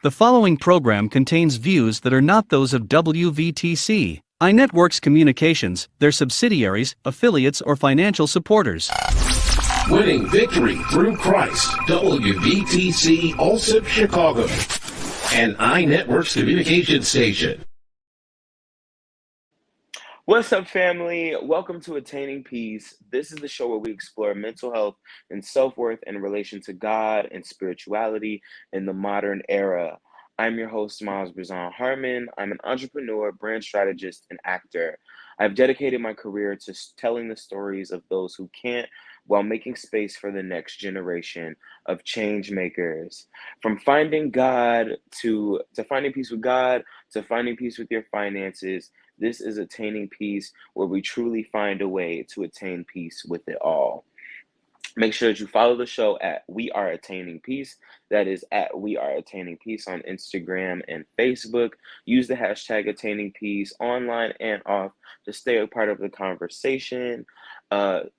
The following program contains views that are not those of WVTC, iNetworks Communications, their subsidiaries, affiliates, or financial supporters. Winning victory through Christ, WVTC Allsip Chicago, and iNetworks Communication Station. What's up, family? Welcome to Attaining Peace. This is the show where we explore mental health and self-worth in relation to God and spirituality in the modern era. I'm your host, Miles Harmon. I'm an entrepreneur, brand strategist, and actor. I've dedicated my career to telling the stories of those who can't while making space for the next generation of change makers. From finding God to finding peace with God, to finding peace with your finances, this is Attaining Peace, where we truly find a way to attain peace with it all. Make sure that you follow the show at We Are Attaining Peace. That is at We Are Attaining Peace on Instagram and Facebook. Use the hashtag Attaining Peace online and off to stay a part of the conversation.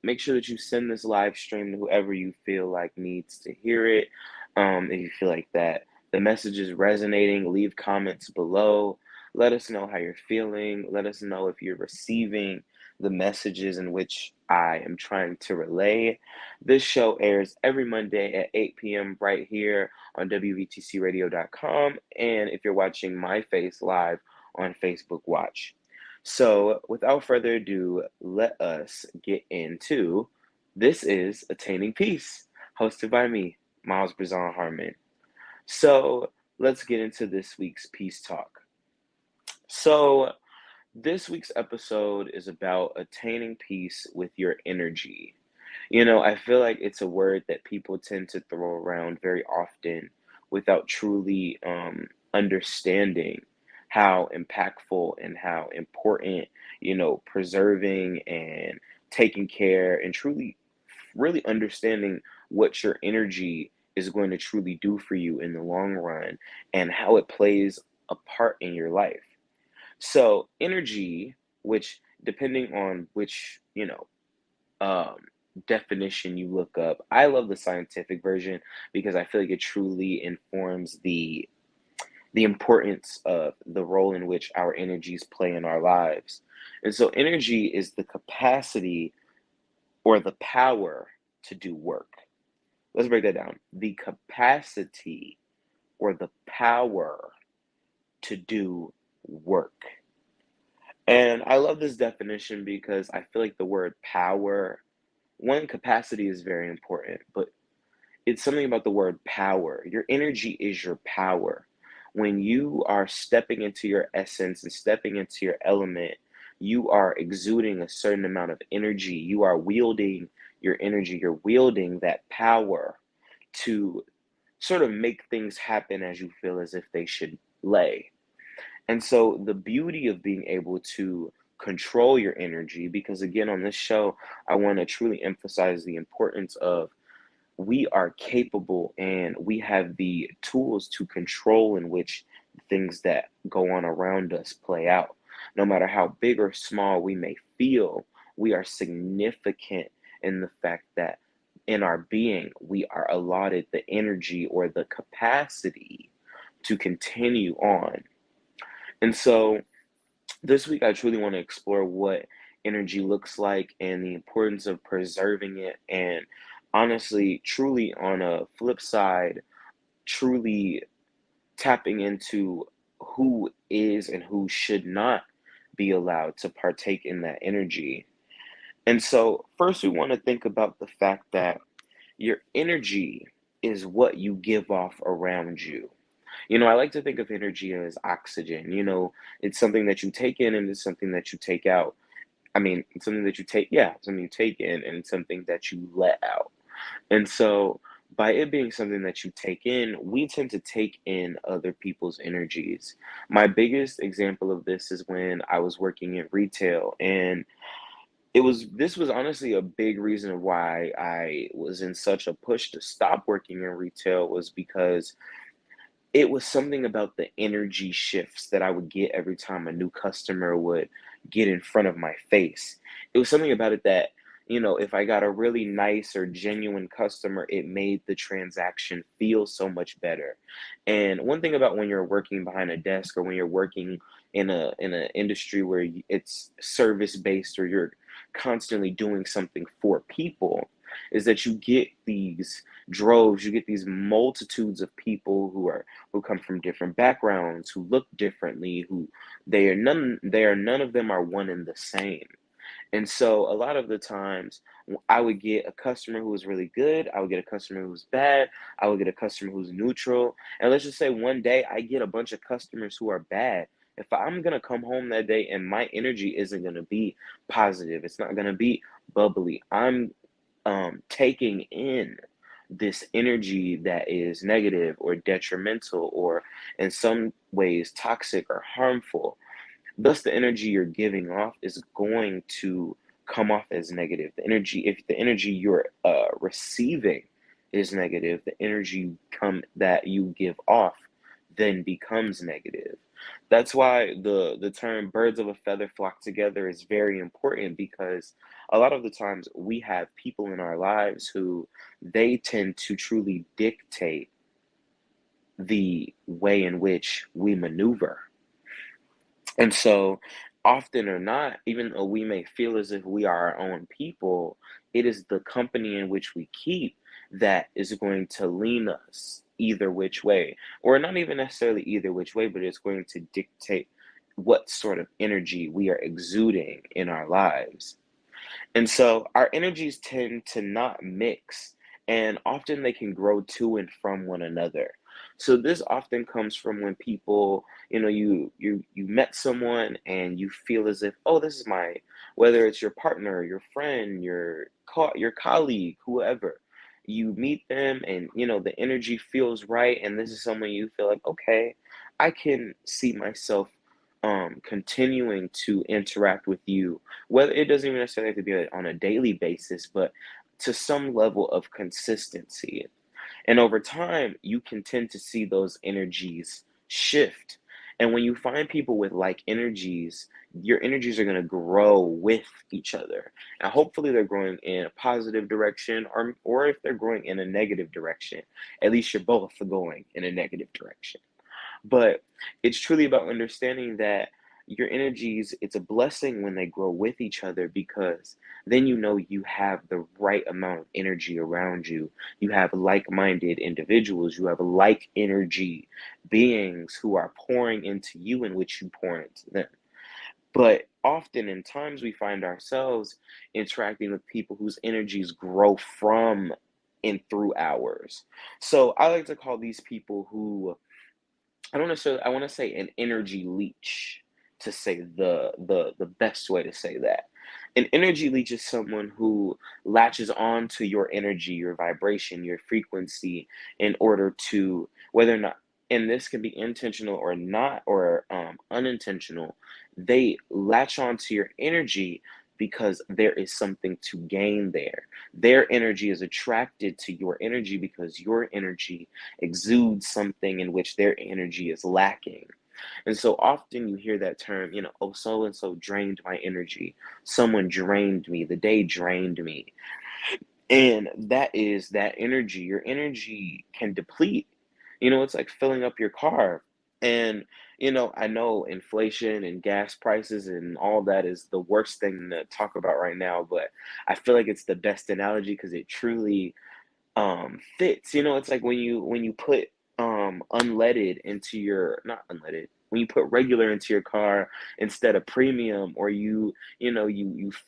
Make sure that you send this live stream to whoever you feel like needs to hear it. If you feel like that the message is resonating, leave comments below. Let us know how you're feeling. Let us know if you're receiving the messages in which I am trying to relay. This show airs every Monday at 8 p.m. right here on WVTCradio.com. And if you're watching my face live on Facebook Watch. So without further ado, let us get into This is Attaining Peace, hosted by me, Miles Harmon. So let's get into this week's Peace Talk. So this week's episode is about attaining peace with your energy. I feel like it's a word that people tend to throw around very often without truly understanding how impactful and how important, preserving and taking care and truly, really understanding what your energy is going to truly do for you in the long run and how it plays a part in your life. So energy, which depending on which, definition you look up, I love the scientific version because I feel like it truly informs the importance of the role in which our energies play in our lives. And so energy is the capacity or the power to do work. Let's break that down. The capacity or the power to do work. And I love this definition because I feel like the word power, one, capacity is very important, but it's something about the word power. Your energy is your power. When you are stepping into your essence and stepping into your element, you are exuding a certain amount of energy. You are wielding your energy. You're wielding that power to sort of make things happen as you feel as if they should lay. And so the beauty of being able to control your energy, because again, on this show, I want to truly emphasize the importance of we are capable and we have the tools to control in which things that go on around us play out. No matter how big or small we may feel, we are significant in the fact that in our being, we are allotted the energy or the capacity to continue on. And so this week, I truly want to explore what energy looks like and the importance of preserving it. And honestly, truly on a flip side, truly tapping into who is and who should not be allowed to partake in that energy. And so first, we want to think about the fact that your energy is what you give off around you. I like to think of energy as oxygen. It's something that you take in and it's something that you take out. I mean, it's something that you take, yeah, something you take in and it's something that you let out. And so by it being something that you take in, we tend to take in other people's energies. My biggest example of this is when I was working in retail, and this was honestly a big reason of why I was in such a push to stop working in retail, was because it was something about the energy shifts that I would get every time a new customer would get in front of my face. It was something about it that if I got a really nice or genuine customer, it made the transaction feel so much better. And one thing about when you're working behind a desk, or when you're working in a industry where it's service based, or you're constantly doing something for people, is that you get these droves, you get these multitudes of people who come from different backgrounds, who look differently, who they are none of them are one and the same. And so a lot of the times, I would get a customer who was really good, I would get a customer who was bad, I would get a customer who's neutral. And let's just say one day I get a bunch of customers who are bad. If I'm gonna come home that day and my energy isn't gonna be positive, it's not gonna be bubbly. I'm taking in this energy that is negative or detrimental, or in some ways toxic or harmful. Thus, the energy you're giving off is going to come off as negative. If the energy you're receiving is negative, the energy come that you give off then becomes negative. That's why the term "birds of a feather flock together" is very important, because a lot of the times we have people in our lives who they tend to truly dictate the way in which we maneuver. And so, often or not, even though we may feel as if we are our own people, it is the company in which we keep that is going to lean us either which way, or not even necessarily either which way, but it's going to dictate what sort of energy we are exuding in our lives. And so our energies tend to not mix, and often they can grow to and from one another. So this often comes from when people, you met someone and you feel as if, oh, this is my, whether it's your partner, your friend, your colleague, whoever. You meet them and the energy feels right, and this is someone you feel like, okay, I can see myself continuing to interact with you, whether it doesn't even necessarily have to be on a daily basis, but to some level of consistency. And over time, you can tend to see those energies shift. And when you find people with like energies, your energies are going to grow with each other. And hopefully they're growing in a positive direction, or if they're growing in a negative direction, at least you're both going in a negative direction. But it's truly about understanding that your energies, it's a blessing when they grow with each other, because then you have the right amount of energy around you. You have like minded individuals, you have like energy beings who are pouring into you in which you pour into them. But often in times we find ourselves interacting with people whose energies grow from and through ours. So I like to call these people who, I don't necessarily, I want to say an energy leech, to say the best way to say that. An energy leech is someone who latches on to your energy, your vibration, your frequency, in order to, whether or not, and this can be intentional or not, or unintentional, they latch on to your energy because there is something to gain there. Their energy is attracted to your energy because your energy exudes something in which their energy is lacking. And so often you hear that term, oh, so and so drained my energy. Someone drained me. The day drained me. And that is that energy. Your energy can deplete. It's like filling up your car. And, I know inflation and gas prices and all that is the worst thing to talk about right now, but I feel like it's the best analogy because it truly fits. It's like when you put unleaded into your, not unleaded, when you put regular into your car instead of premium, or you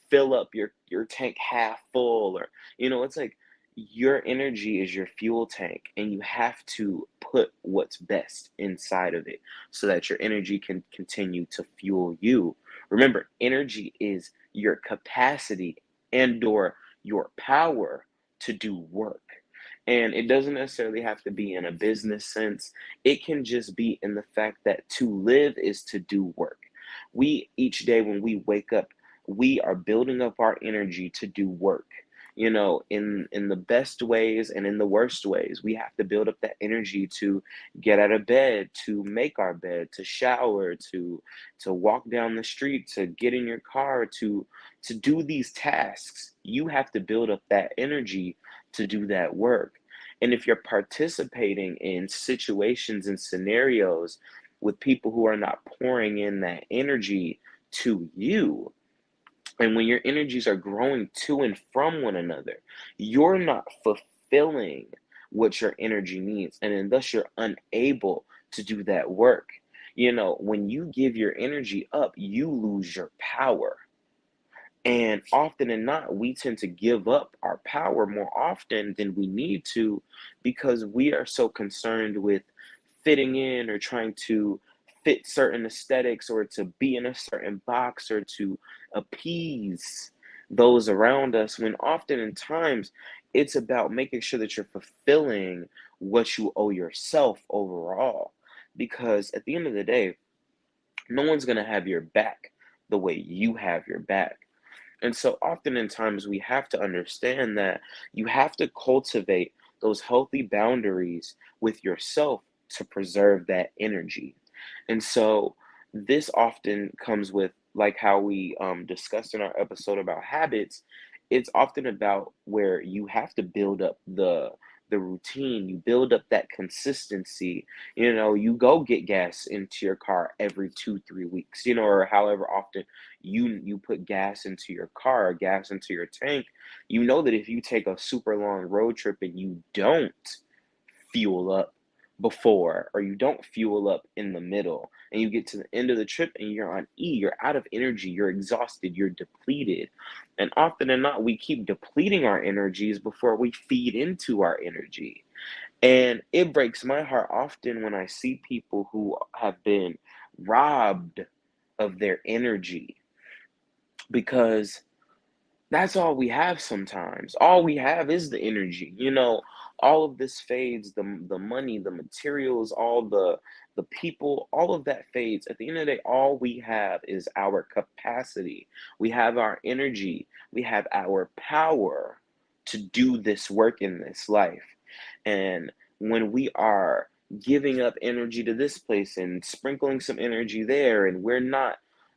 fill up your tank half full, or it's like your energy is your fuel tank, and you have to put what's best inside of it so that your energy can continue to fuel you. Remember, energy is your capacity and or your power to do work. And it doesn't necessarily have to be in a business sense. It can just be in the fact that to live is to do work. We, each day when we wake up, we are building up our energy to do work. in the best ways and in the worst ways. We have to build up that energy to get out of bed, to make our bed, to shower, to walk down the street, to get in your car, to do these tasks. You have to build up that energy to do that work. And if you're participating in situations and scenarios with people who are not pouring in that energy to you, and when your energies are growing to and from one another, you're not fulfilling what your energy needs, and then thus you're unable to do that work. When you give your energy up, you lose your power. And often and not, we tend to give up our power more often than we need to because we are so concerned with fitting in or trying to fit certain aesthetics or to be in a certain box or to appease those around us, when often in times it's about making sure that you're fulfilling what you owe yourself overall. Because at the end of the day, no one's going to have your back the way you have your back. And so often in times we have to understand that you have to cultivate those healthy boundaries with yourself to preserve that energy. And so this often comes with, like how we discussed in our episode about habits. It's often about where you have to build up the routine, you build up that consistency. You go get gas into your car every 2 3 weeks, or however often you put gas into your car, gas into your tank. You know that if you take a super long road trip and you don't fuel up before, or you don't fuel up in the middle, and you get to the end of the trip and you're on you're out of energy, you're exhausted, you're depleted. And often than not, we keep depleting our energies before we feed into our energy. And it breaks my heart often when I see people who have been robbed of their energy, because that's all we have sometimes. All we have is the energy. All of this fades, the money, the materials, all the people, all of that fades. At the end of the day, all we have is our capacity. We have our energy. We have our power to do this work in this life. And when we are giving up energy to this place and sprinkling some energy there, and we're not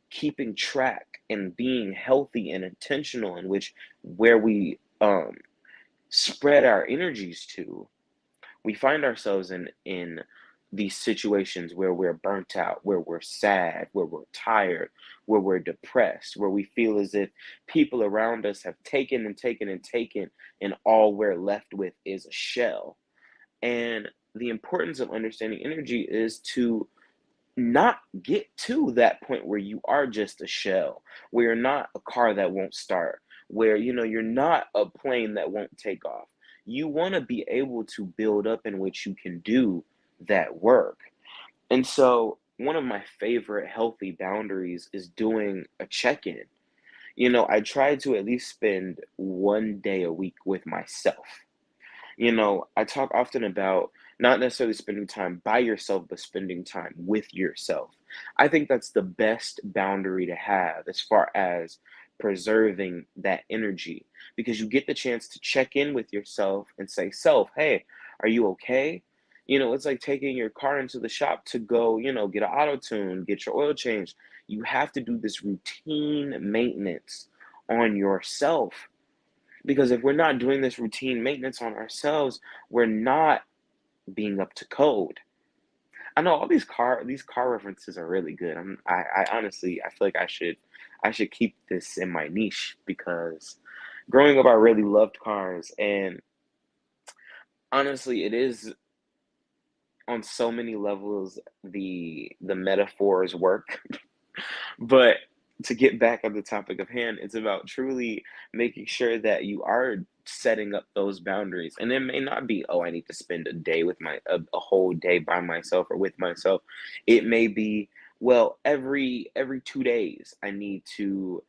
keeping track and being healthy and intentional in which where we spread our energies to, we find ourselves in these situations where we're burnt out, where we're sad, where we're tired, where we're depressed, where we feel as if people around us have taken and taken and taken, and all we're left with is a shell. And the importance of understanding energy is to not get to that point where you are just a shell, where you're not a car that won't start, where you're not a plane that won't take off. You want to be able to build up in which you can do that work. And so one of my favorite healthy boundaries is doing a check-in. I try to at least spend 1 day a week with myself. I talk often about not necessarily spending time by yourself, but spending time with yourself. I think that's the best boundary to have as far as preserving that energy, because you get the chance to check in with yourself and say, Self, hey, are you okay? It's like taking your car into the shop to go, get an auto tune, get your oil changed. You have to do this routine maintenance on yourself, because if we're not doing this routine maintenance on ourselves, we're not being up to code. I know all these car references are really good. I honestly I feel like I should keep this in my niche, because growing up I really loved cars, and honestly it is on so many levels the metaphors work. But to get back on the topic of hand, it's about truly making sure that you are setting up those boundaries. And it may not be, oh, I need to spend a whole day by myself or with myself. It may be, well, every 2 days I need to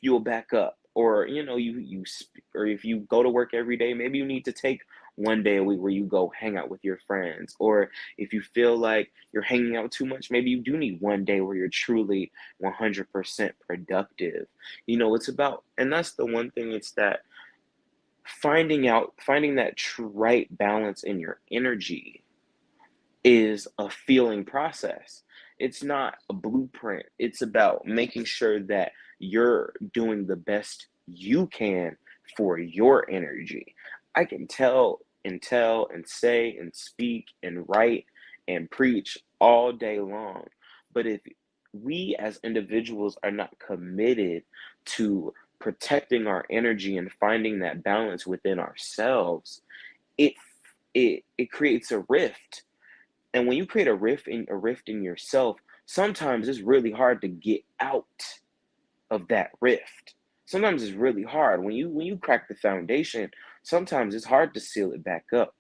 fuel back up. Or or if you go to work every day, maybe you need to take 1 day a week where you go hang out with your friends. Or if you feel like you're hanging out too much, maybe you do need 1 day where you're truly 100% productive. It's about, and that's the one thing, it's that Finding that right balance in your energy is a feeling process. It's not a blueprint. It's about making sure that you're doing the best you can for your energy. I can tell and say and speak and write and preach all day long. But if we as individuals are not committed to protecting our energy and finding that balance within ourselves, it it creates a rift. And when you create a rift in yourself, sometimes it's really hard to get out of that rift. Sometimes it's really hard. When you crack the foundation, sometimes it's hard to seal it back up.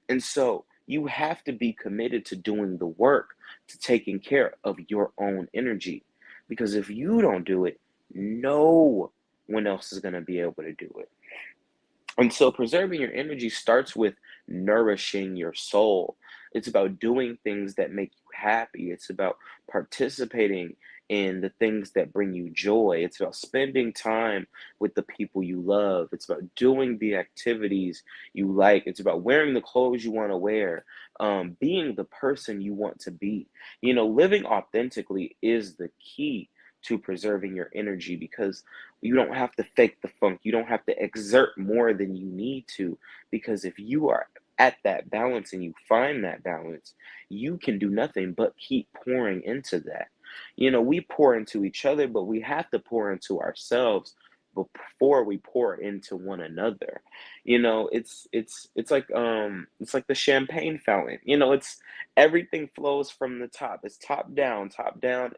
And so you have to be committed to doing the work, to taking care of your own energy. Because if you don't do it, no one else is going to be able to do it. And so preserving your energy starts with nourishing your soul. It's about doing things that make you happy. It's about participating in the things that bring you joy. It's about spending time with the people you love. It's about doing the activities you like. It's about wearing the clothes you want to wear, being the person you want to be. Living authentically is the key to preserving your energy, because you don't have to fake the funk. You don't have to exert more than you need to, because if you are at that balance and you find that balance, you can do nothing but keep pouring into that. We pour into each other, but we have to pour into ourselves before we pour into one another. It's like the champagne fountain. It's everything flows from the top. It's top down,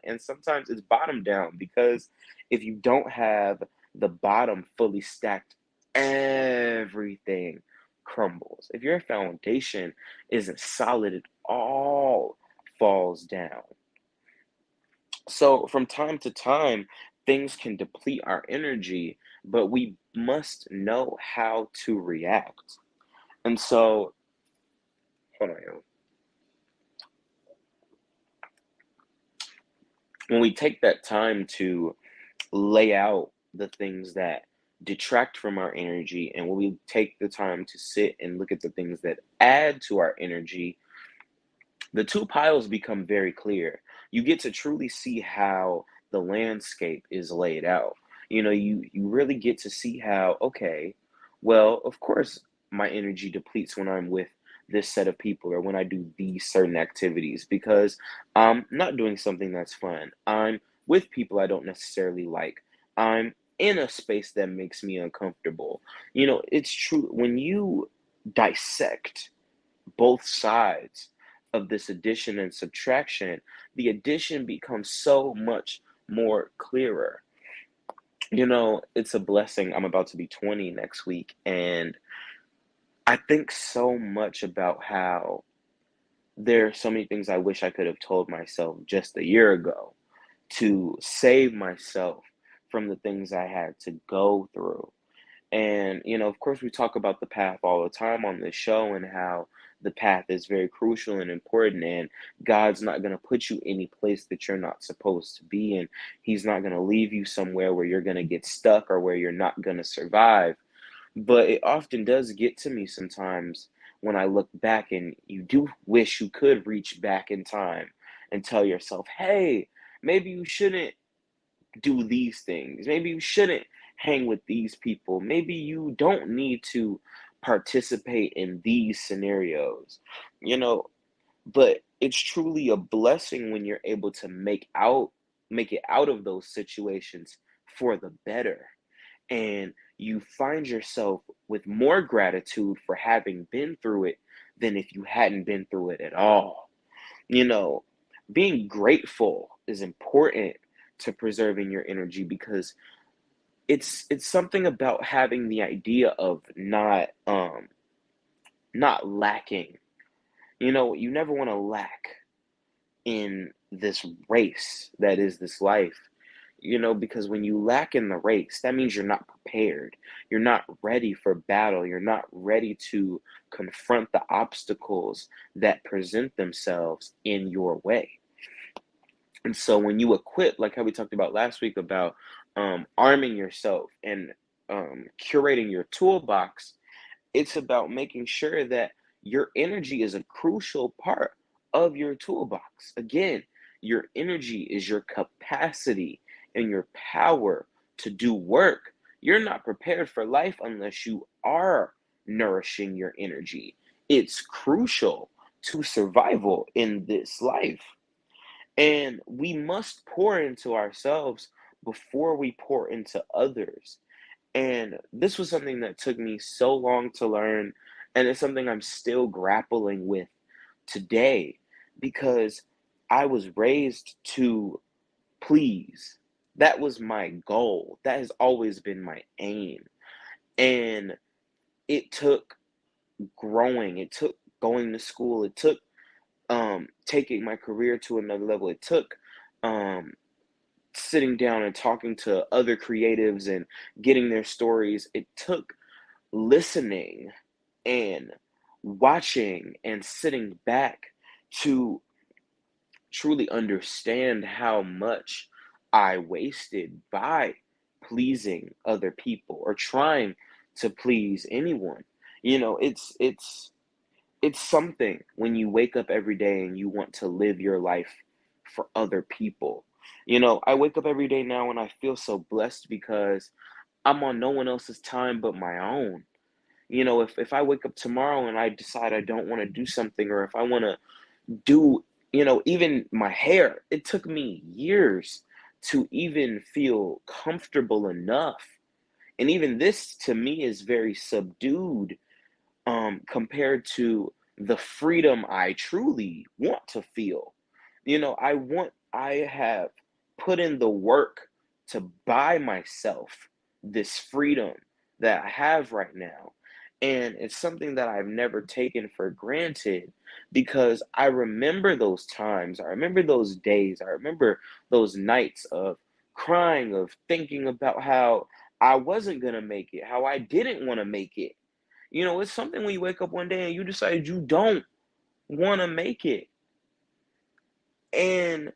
and sometimes it's bottom down, because if you don't have the bottom fully stacked, everything crumbles. If your foundation isn't solid, it all falls down. So from time to time, things can deplete our energy, but we must know how to react. And so, hold on, yo. When we take that time to lay out the things that detract from our energy, and when we take the time to sit and look at the things that add to our energy, the two piles become very clear. You get to truly see how the landscape is laid out. You really get to see how, okay, well, of course, my energy depletes when I'm with this set of people, or when I do these certain activities, because I'm not doing something that's fun. I'm with people I don't necessarily like. I'm in a space that makes me uncomfortable. It's true when you dissect both sides of this addition and subtraction, the addition becomes so much more clearer. It's a blessing. I'm about to be 20 next week, and I think so much about how there are so many things I wish I could have told myself just a year ago to save myself from the things I had to go through. And, of course, we talk about the path all the time on this show, and how the path is very crucial and important. And God's not going to put you any place that you're not supposed to be. And He's not going to leave you somewhere where you're going to get stuck, or where you're not going to survive. But it often does get to me sometimes when I look back, and you do wish you could reach back in time and tell yourself, hey, maybe you shouldn't do these things. Maybe you shouldn't hang with these people. Maybe you don't need to participate in these scenarios, you know. But it's truly a blessing when you're able to make it out of those situations for the better. And you find yourself with more gratitude for having been through it than if you hadn't been through it at all. You know, being grateful is important to preserving your energy, because it's something about having the idea of not lacking. You never want to lack in this race that is this life. Because when you lack in the race, that means you're not prepared. You're not ready for battle. You're not ready to confront the obstacles that present themselves in your way. And so when you equip, like how we talked about last week about arming yourself and curating your toolbox, it's about making sure that your energy is a crucial part of your toolbox. Again, your energy is your capacity and your power to do work. You're not prepared for life unless you are nourishing your energy. It's crucial to survival in this life. And we must pour into ourselves before we pour into others. And this was something that took me so long to learn, and it's something I'm still grappling with today because I was raised to please. That was my goal. That has always been my aim. And it took growing, it took going to school, it took taking my career to another level, it took um sitting down and talking to other creatives and getting their stories. It took listening and watching and sitting back to truly understand how much I wasted by pleasing other people or trying to please anyone. It's something when you wake up every day and you want to live your life for other people. I wake up every day now and I feel so blessed because I'm on no one else's time but my own. If I wake up tomorrow and I decide I don't want to do something, or if I want to do, even my hair, it took me years to even feel comfortable enough. And even this to me is very subdued compared to the freedom I truly want to feel. I have put in the work to buy myself this freedom that I have right now. And it's something that I've never taken for granted because I remember those times. I remember those days. I remember those nights of crying, of thinking about how I wasn't going to make it, how I didn't want to make it. It's something when you wake up one day and you decide you don't want to make it. And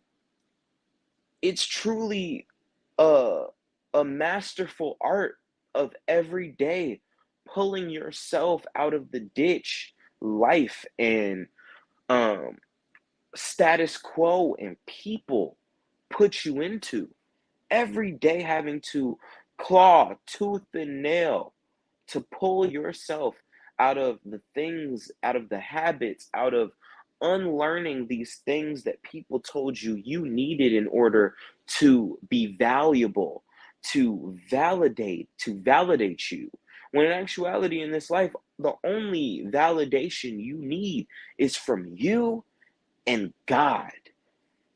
it's truly a, a masterful art of every day pulling yourself out of the ditch life and um, status quo and people put you into. Every day having to claw tooth and nail to pull yourself out of the things, out of the habits, out of unlearning these things that people told you you needed in order to be valuable, to validate you. When in actuality, in this life, the only validation you need is from you and God.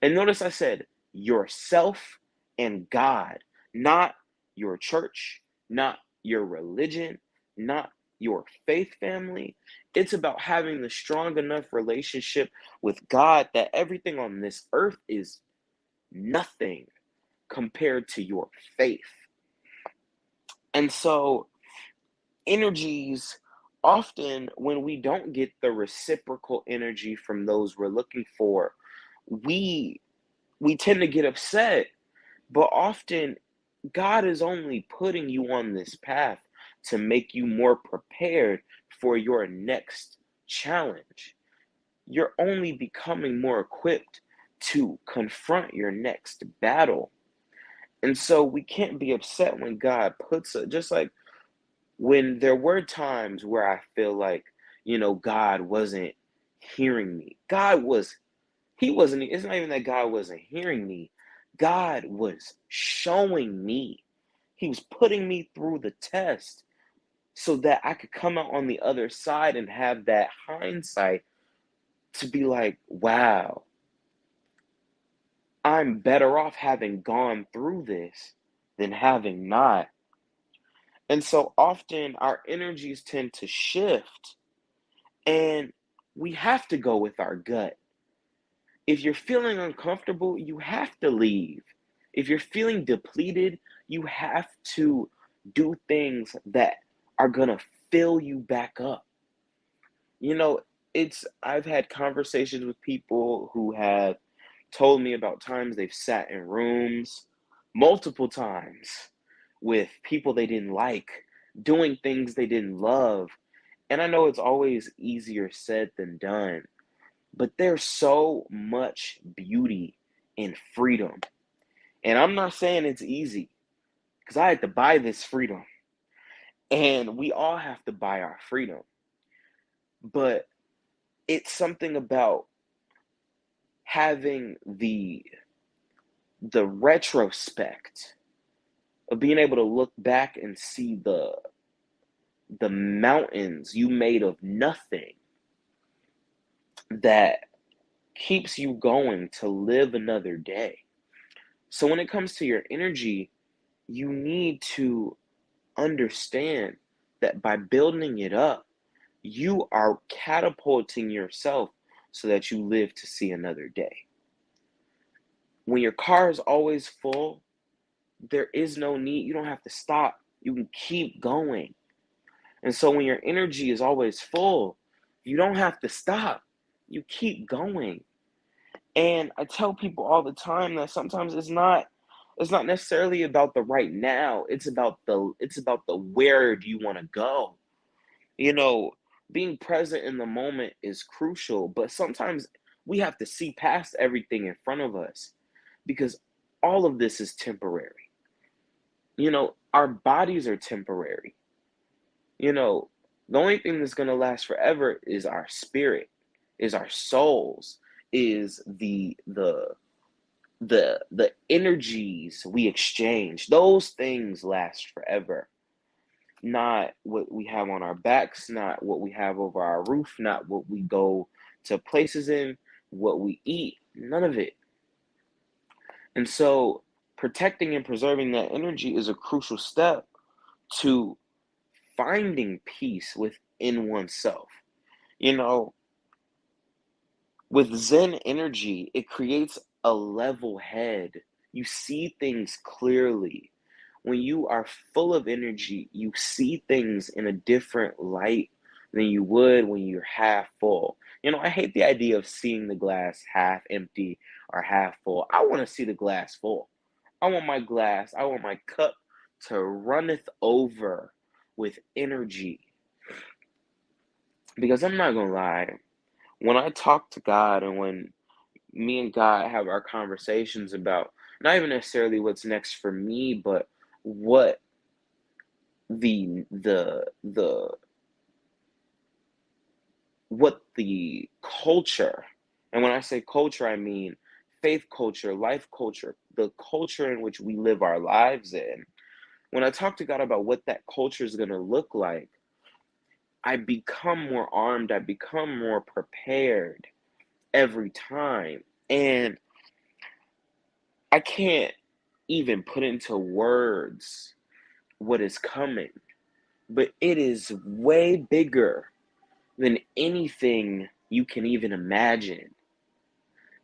And notice I said yourself and God, not your church, not your religion, not your faith family. It's about having the strong enough relationship with God that everything on this earth is nothing compared to your faith. And so, energies, often when we don't get the reciprocal energy from those we're looking for, we we tend to get upset. But often, God is only putting you on this path to make you more prepared for your next challenge. You're only becoming more equipped to confront your next battle. And so we can't be upset when God puts it, just like when there were times where I feel like, God wasn't hearing me. He wasn't, it's not even that God wasn't hearing me. God was showing me. He was putting me through the test so that I could come out on the other side and have that hindsight to be like, wow, I'm better off having gone through this than having not. And so often our energies tend to shift and we have to go with our gut. If you're feeling uncomfortable, you have to leave. If you're feeling depleted, you have to do things that are going to fill you back up. You know, I've had conversations with people who have told me about times they've sat in rooms multiple times with people they didn't like, doing things they didn't love. And I know it's always easier said than done, but there's so much beauty in freedom. And I'm not saying it's easy because I had to buy this freedom. And we all have to buy our freedom. But it's something about having the retrospect of being able to look back and see the mountains you made of nothing that keeps you going to live another day. So when it comes to your energy, you need to understand that by building it up, you are catapulting yourself so that you live to see another day. When your car is always full, there is no need, you don't have to stop. You can keep going. And so when your energy is always full, you don't have to stop. You keep going. And I tell people all the time that sometimes it's not necessarily about the right now. It's about the where do you want to go. You know, being present in the moment is crucial, but sometimes we have to see past everything in front of us because all of this is temporary. Our bodies are temporary. You know, the only thing that's going to last forever is our spirit, is our souls, is the energies we exchange. Those things last forever. Not what we have on our backs, not what we have over our roof, not what we go to places in, what we eat, none of it. And so protecting and preserving that energy is a crucial step to finding peace within oneself. You know, with Zen energy, it creates a level head. You see things clearly. When you are full of energy, you see things in a different light than you would when you're half full. I hate the idea of seeing the glass half empty or half full. I want to see the glass full. I want my cup to runneth over with energy. Because I'm not going to lie, when I talk to God and when me and God have our conversations about not even necessarily what's next for me, but what the what the culture, and when I say culture, I mean faith culture, life culture, the culture in which we live our lives in. When I talk to God about what that culture is going to look like, I become more armed, I become more prepared every time. And I can't even put into words what is coming, but it is way bigger than anything you can even imagine.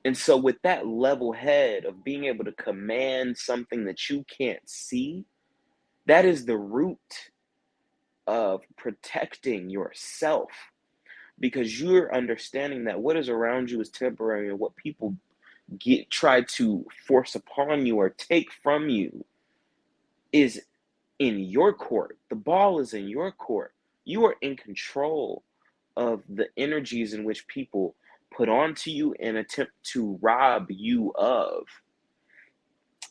And so, with that level head of being able to command something that you can't see, that is the root of protecting yourself because you're understanding that what is around you is temporary and what people try to force upon you or take from you is in your court. The ball is in your court. You are in control of the energies in which people put onto you and attempt to rob you of.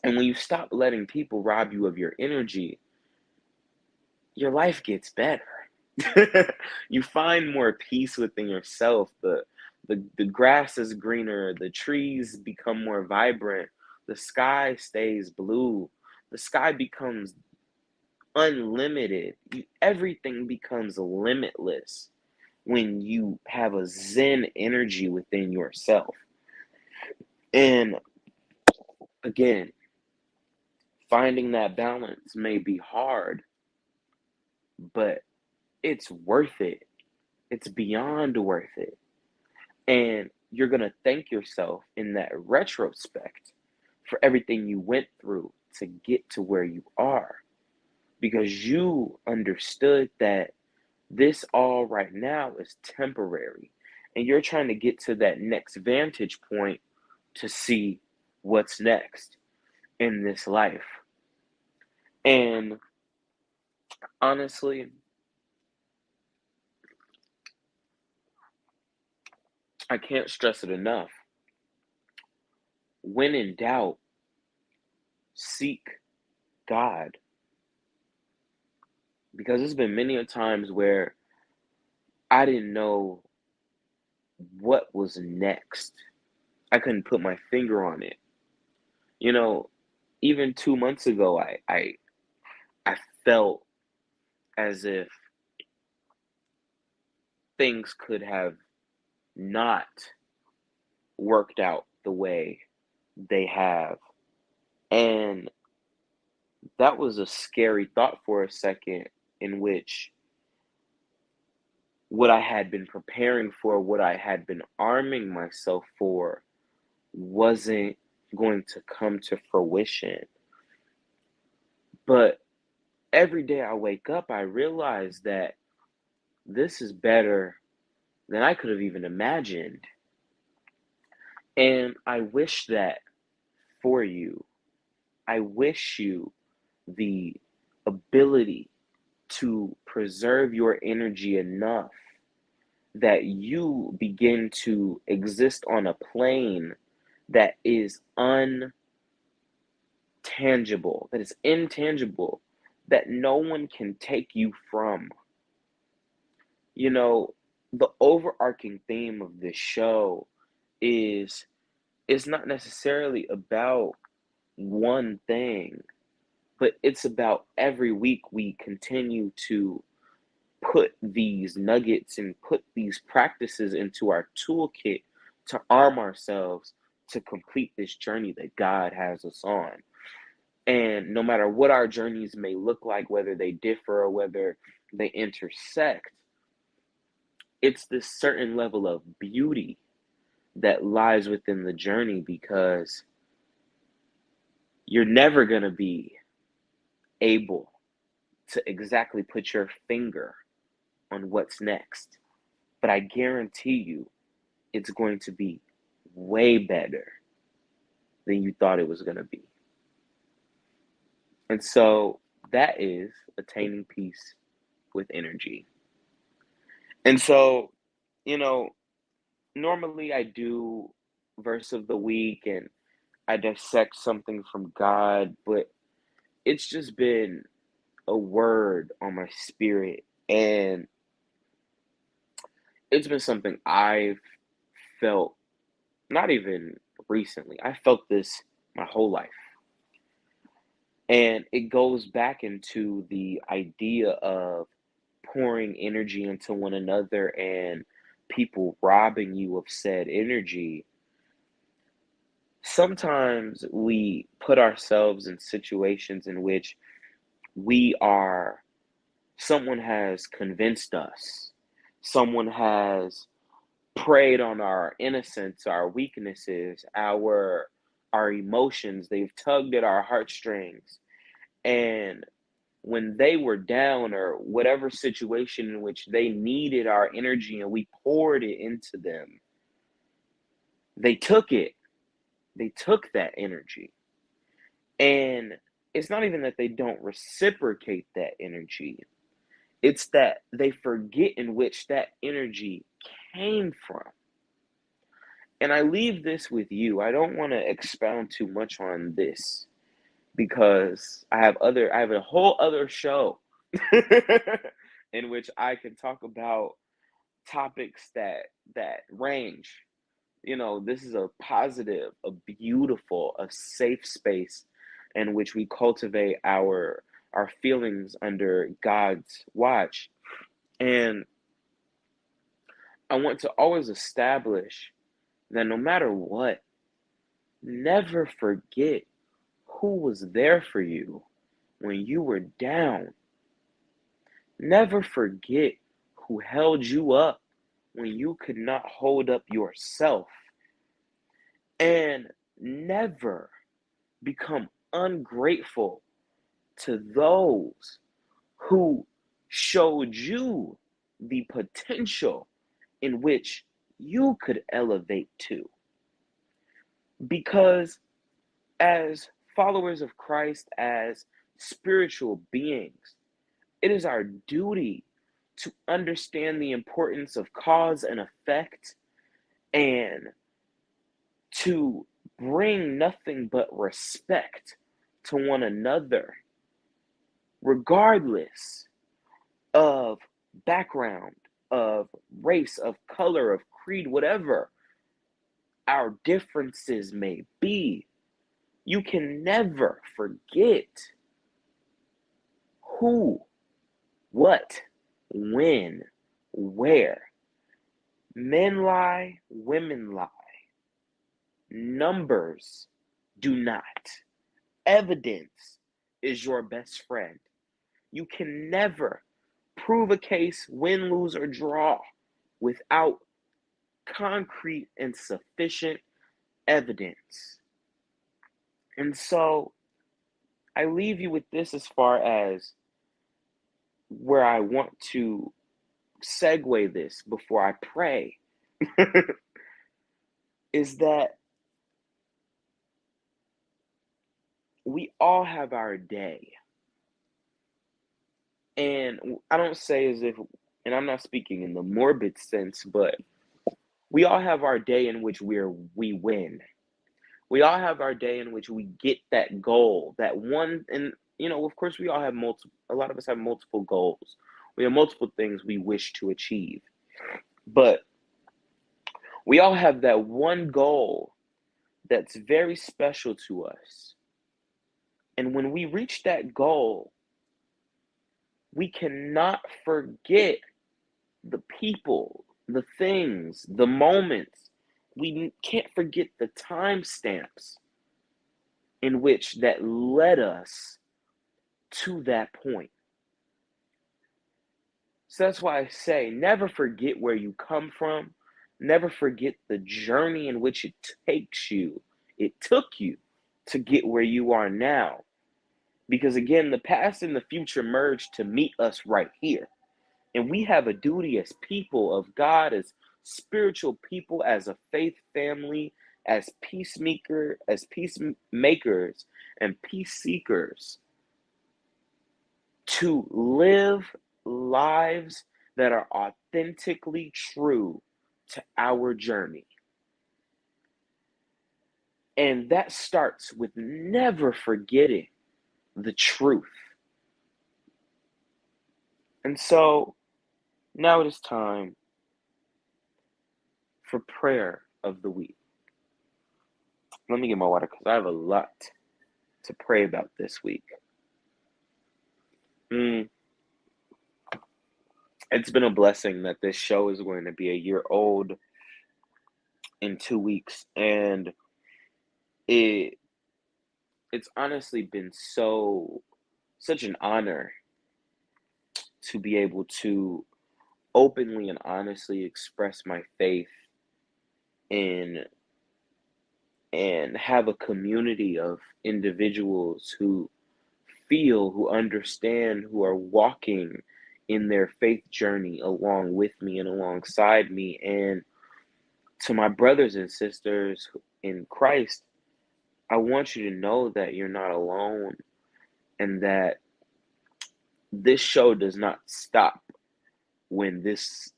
And when you stop letting people rob you of your energy, your life gets better. You find more peace within yourself. The grass is greener, the trees become more vibrant, the sky stays blue, the sky becomes unlimited. Everything becomes limitless when you have a Zen energy within yourself. And again, finding that balance may be hard, but it's worth it. It's beyond worth it. And you're going to thank yourself in that retrospect for everything you went through to get to where you are. Because you understood that this all right now is temporary. And you're trying to get to that next vantage point to see what's next in this life. And honestly, I can't stress it enough. When in doubt, seek God. Because there's been many a times where I didn't know what was next. I couldn't put my finger on it. You know, even 2 months ago, I felt as if things could have not worked out the way they have. And that was a scary thought for a second, in which what I had been preparing for, what I had been arming myself for, wasn't going to come to fruition. But every day I wake up, I realize that this is better than I could have even imagined. And I wish that for you. I wish you the ability to preserve your energy enough that you begin to exist on a plane that is untangible, that is intangible, that no one can take you from. You know, the overarching theme of this show is it's not necessarily about one thing, but it's about every week we continue to put these nuggets and put these practices into our toolkit to arm ourselves to complete this journey that God has us on. And no matter what our journeys may look like, whether they differ or whether they intersect, it's this certain level of beauty that lies within the journey, because you're never going to be able to exactly put your finger on what's next. But I guarantee you, it's going to be way better than you thought it was going to be. And so that is attaining peace with energy. And so, you know, normally I do verse of the week and I dissect something from God, but it's just been a word on my spirit. And it's been something I've felt, not even recently, I felt this my whole life. And it goes back into the idea of pouring energy into one another and people robbing you of said energy. Sometimes we put ourselves in situations in which we are, someone has convinced us, someone has preyed on our innocence, our weaknesses, our emotions. They've tugged at our heartstrings. And when they were down, or whatever situation in which they needed our energy and we poured it into them, they took it. They took that energy. And it's not even that they don't reciprocate that energy, it's that they forget in which that energy came from. And I leave this with you. I don't want to expound too much on this, because I have a whole other show in which I can talk about topics that range. You know, this is a positive, a beautiful, a safe space in which we cultivate our feelings under God's watch. And I want to always establish that no matter what, never forget who was there for you when you were down. Never forget who held you up when you could not hold up yourself. And never become ungrateful to those who showed you the potential in which you could elevate to. Because as followers of Christ, as spiritual beings. It is our duty to understand the importance of cause and effect and to bring nothing but respect to one another, regardless of background, of race, of color, of creed, whatever our differences may be. You can never forget who, what, when, where. Men lie, women lie. Numbers do not. Evidence is your best friend. You can never prove a case, win, lose, or draw without concrete and sufficient evidence. And so I leave you with this as far as where I want to segue this before I pray is that we all have our day. And I don't say as if, and I'm not speaking in the morbid sense, but we all have our day in which we win. We all have our day in which we get that goal, that one, and of course we all have a lot of us have multiple goals. We have multiple things we wish to achieve. But we all have that one goal that's very special to us. And when we reach that goal, we cannot forget the people, the things, the moments. We can't forget the timestamps in which that led us to that point. So that's why I say never forget where you come from. Never forget the journey in which it took you to get where you are now. Because again, the past and the future merge to meet us right here. And we have a duty as people of God, as spiritual people, as a faith family, as peacemakers and peace seekers, to live lives that are authentically true to our journey. And that starts with never forgetting the truth. And so now it is time for prayer of the week. Let me get my water because I have a lot to pray about this week. It's been a blessing that this show is going to be a year old in 2 weeks. And it's honestly been such an honor to be able to openly and honestly express my faith and have a community of individuals who feel, who understand, who are walking in their faith journey along with me and alongside me. And to my brothers and sisters in Christ, I want you to know that you're not alone and that this show does not stop when this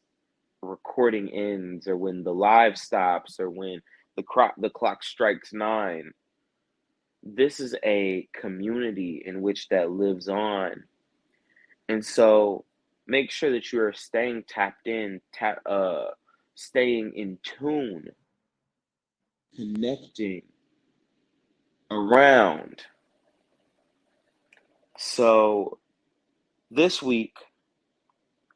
recording ends or when the live stops or when the clock strikes 9. This is a community in which that lives on. And so make sure that you are staying tapped in, staying in tune, connecting around. So this week,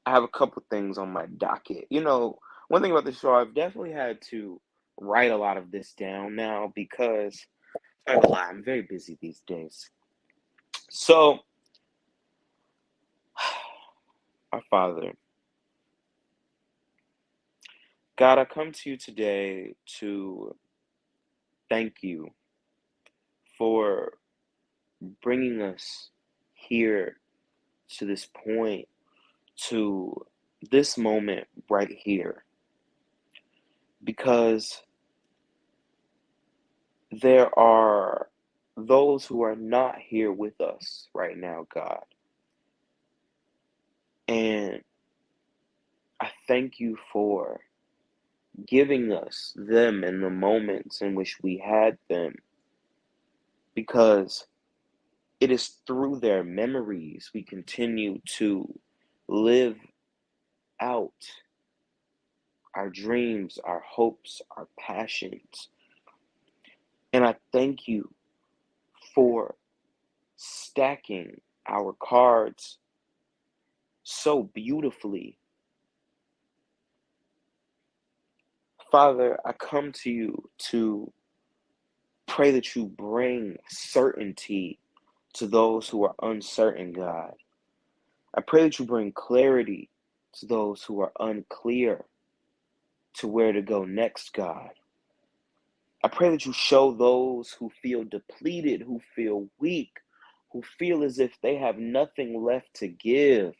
I have a couple things on my docket. One thing about the show, I've definitely had to write a lot of this down now because I'm very busy these days. So, our Father, God, I come to you today to thank you for bringing us here to this point, to this moment right here. Because there are those who are not here with us right now, God. And I thank you for giving us them in the moments in which we had them, because it is through their memories we continue to live out our dreams, our hopes, our passions. And I thank you for stacking our cards so beautifully. Father, I come to you to pray that you bring certainty to those who are uncertain, God. I pray that you bring clarity to those who are unclear to where to go next, God. I pray that you show those who feel depleted, who feel weak, who feel as if they have nothing left to give,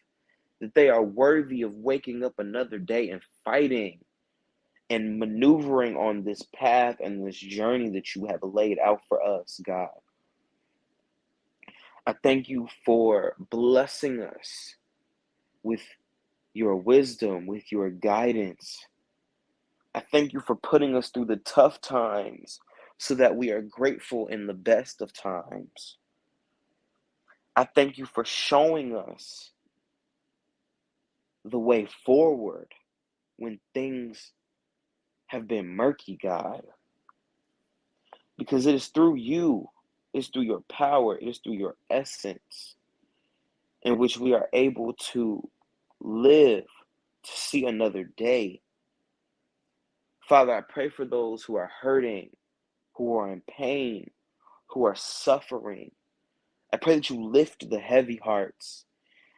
that they are worthy of waking up another day and fighting and maneuvering on this path and this journey that you have laid out for us, God. I thank you for blessing us with your wisdom, with your guidance. I thank you for putting us through the tough times so that we are grateful in the best of times. I thank you for showing us the way forward when things have been murky, God. Because it is through you, it's through your power, it is through your essence in which we are able to live to see another day. Father, I pray for those who are hurting, who are in pain, who are suffering. I pray that you lift the heavy hearts,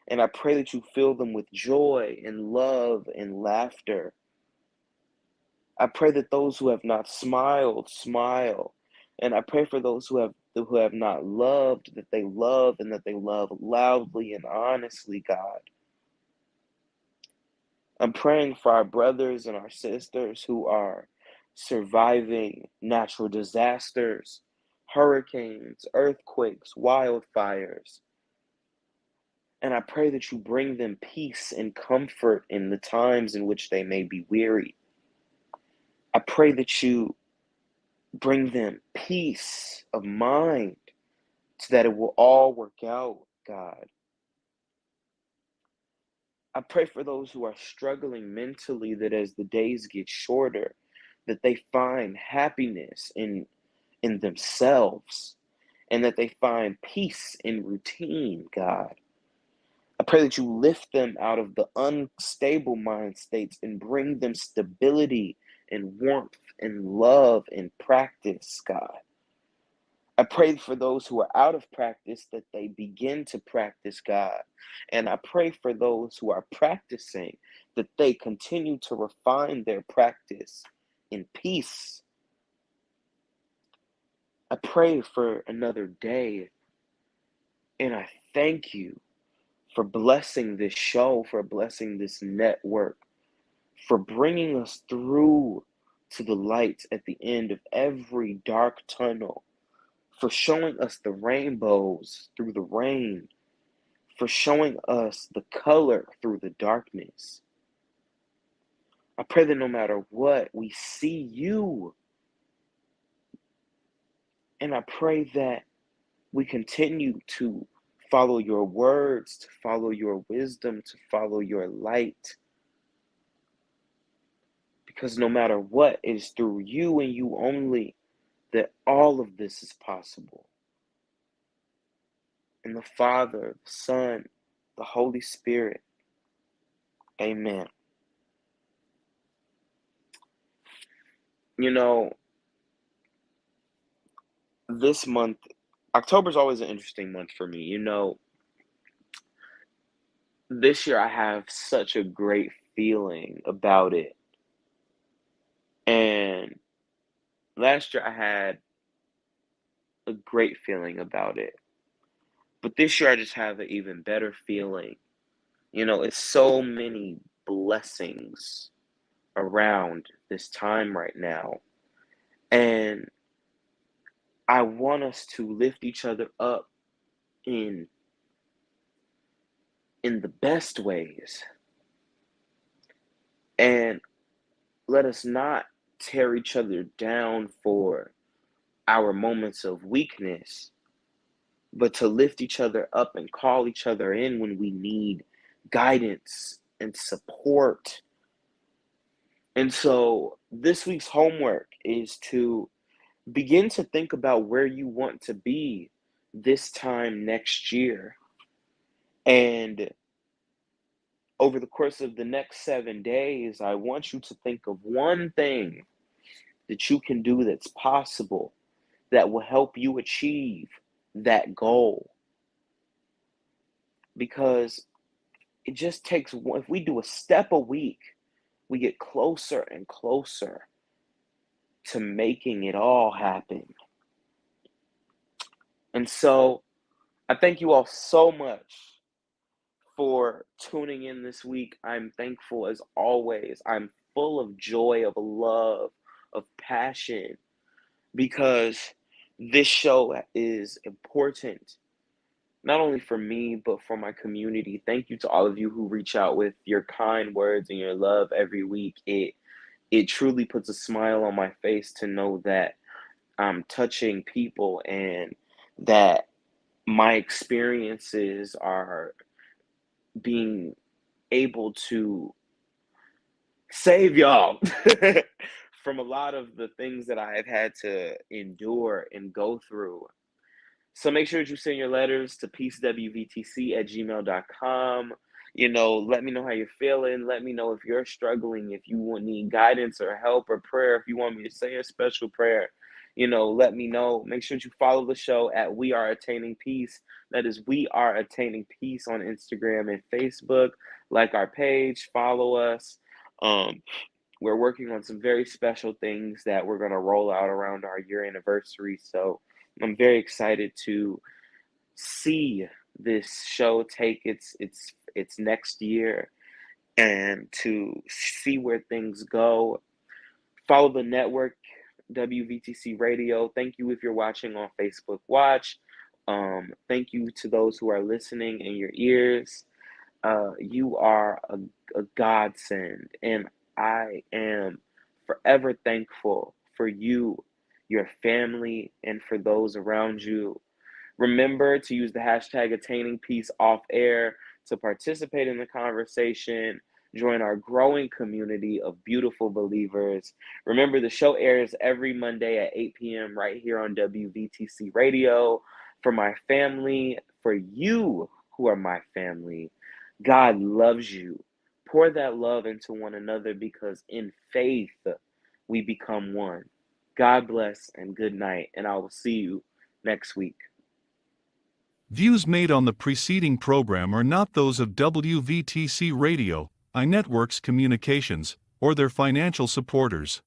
and I pray that you fill them with joy and love and laughter. I pray that those who have not smiled, smile. And I pray for those who have not loved, that they love and that they love loudly and honestly, God. I'm praying for our brothers and our sisters who are surviving natural disasters, hurricanes, earthquakes, wildfires. And I pray that you bring them peace and comfort in the times in which they may be weary. I pray that you bring them peace of mind so that it will all work out, God. I pray for those who are struggling mentally, that as the days get shorter, that they find happiness in themselves and that they find peace in routine, God. I pray that you lift them out of the unstable mind states and bring them stability and warmth and love and practice, God. I pray for those who are out of practice that they begin to practice, God. And I pray for those who are practicing that they continue to refine their practice in peace. I pray for another day, and I thank you for blessing this show, for blessing this network, for bringing us through to the light at the end of every dark tunnel, for showing us the rainbows through the rain, for showing us the color through the darkness. I pray that no matter what, we see you. And I pray that we continue to follow your words, to follow your wisdom, to follow your light. Because no matter what, it is through you and you only that all of this is possible. In the Father, the Son, the Holy Spirit. Amen. You know, this month, October is always an interesting month for me. This year I have such a great feeling about it. And last year I had a great feeling about it. But this year I just have an even better feeling. It's so many blessings around this time right now. And I want us to lift each other up in the best ways, and let us not tear each other down for our moments of weakness, but to lift each other up and call each other in when we need guidance and support. And so this week's homework is to begin to think about where you want to be this time next year. And over the course of the next 7 days, I want you to think of one thing that you can do that's possible that will help you achieve that goal. Because it just takes one, if we do a step a week, we get closer and closer to making it all happen. And so I thank you all so much for tuning in this week. I'm thankful as always. I'm full of joy, of love, of passion, because this show is important, not only for me, but for my community. Thank you to all of you who reach out with your kind words and your love every week. It truly puts a smile on my face to know that I'm touching people and that my experiences are being able to save y'all from a lot of the things that I have had to endure and go through. So make sure that you send your letters to peacewvtc@gmail.com. Let me know how you're feeling. Let me know if you're struggling, if you need guidance or help or prayer, if you want me to say a special prayer. Let me know. Make sure that you follow the show at We Are Attaining Peace. That is We Are Attaining Peace on Instagram and Facebook. Like our page, follow us. We're working on some very special things that we're going to roll out around our year anniversary. So I'm very excited to see this show take its next year and to see where things go. Follow the network, WVTC Radio. Thank you if you're watching on Facebook Watch. Thank you to those who are listening in your ears. You are a godsend, and I am forever thankful for you, your family, and for those around you. Remember to use the hashtag Attaining Peace off air to participate in the conversation. Join our growing community of beautiful believers. Remember, the show airs every Monday at 8 p.m. right here on WVTC Radio. For my family, for you who are my family, God loves you. Pour that love into one another, because in faith we become one. God bless and good night, and I will see you next week. Views made on the preceding program are not those of WVTC Radio, iNetworks Communications, or their financial supporters.